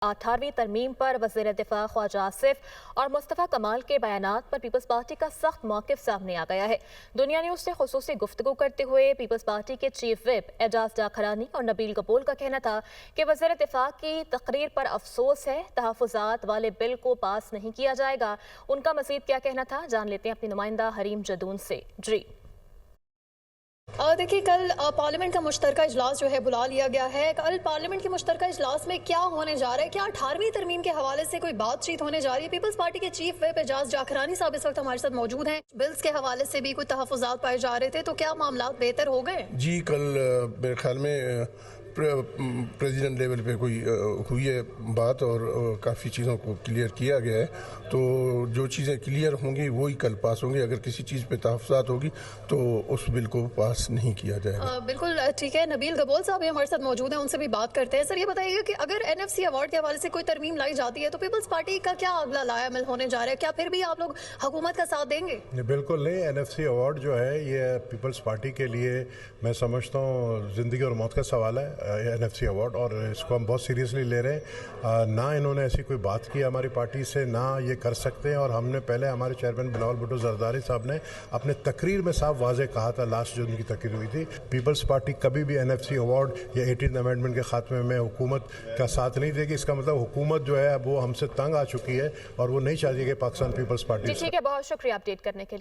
18वीं तरमीम पर वज़ीर दिफा ख्वाजा आसिफ और मुस्तफ़ा कमाल के बयानात पर पीपल्स पार्टी का सख्त मौक़िफ़ सामने आ गया है। दुनिया न्यूज़ से ख़ुसूसी गुफ्तगू करते हुए पीपल्स पार्टी के चीफ विप एजाज जाखरानी और नबील कपूर का कहना था कि वज़ीर दिफा की तकरीर पर अफसोस है, तहफ़्फ़ुज़ात वाले बिल को पास नहीं किया जाएगा। उनका मज़ीद क्या कहना था, जान लेते हैं अपनी नुमाइंदा हरीम जदून से। जी देखिए, कल पार्लियामेंट का मुश्तरका इजलास जो है बुला लिया गया है। कल पार्लियामेंट के मुश्तरका इजलास में क्या होने जा रहा है? क्या 18वीं तरमीम के हवाले से कोई बातचीत होने जा रही है? पीपल्स पार्टी के चीफ विप एजाज जाखरानी साहब इस वक्त हमारे साथ मौजूद हैं। बिल्स के हवाले से भी कोई तहफ़्फ़ुज़ात पाए जा रहे थे, तो क्या मामला बेहतर हो गए? जी, कल मेरे ख्याल में प्रेसिडेंट लेवल पे कोई हुई है बात और काफ़ी चीज़ों को क्लियर किया गया है। तो जो चीज़ें क्लियर होंगी वही कल पास होंगी। अगर किसी चीज़ पे तहफ़्फ़ुज़ात होगी तो उस बिल को पास नहीं किया जाएगा। बिल्कुल ठीक है। नबील कपूर साहब हमारे साथ मौजूद हैं, उनसे भी बात करते हैं। सर, ये बताइएगा कि अगर NFC अवार्ड के हवाले से कोई तरमीम लाई जाती है तो पीपल्स पार्टी का क्या अगला लायामल होने जा रहा है? क्या फिर भी आप लोग हुकूमत का साथ देंगे? बिल्कुल नहीं। NFC अवार्ड जो है ये पीपल्स पार्टी के लिए मैं समझता हूँ ज़िंदगी और मौत का सवाल है NFC अवार्ड, और इसको हम बहुत सीरियसली ले रहे हैं। ना इन्होंने ऐसी कोई बात की हमारी पार्टी से, ना ये कर सकते हैं। और हमने पहले हमारे चेयरमैन बिलावल भुट्टो जरदारी साहब ने अपने तकरीर में साफ वाज़े कहा था, लास्ट जो उनकी तकरीर हुई थी, पीपल्स पार्टी कभी भी NFC अवार्ड या 18th अमेंडमेंट के खात्मे में हुकूमत का साथ नहीं देगी। इसका मतलब हुकूमत जो है वो हमसे तंग आ चुकी है और वो नहीं चाहती कि पाकिस्तान पीपल्स पार्टी। ठीक है, बहुत शुक्रिया अपडेट करने के लिए।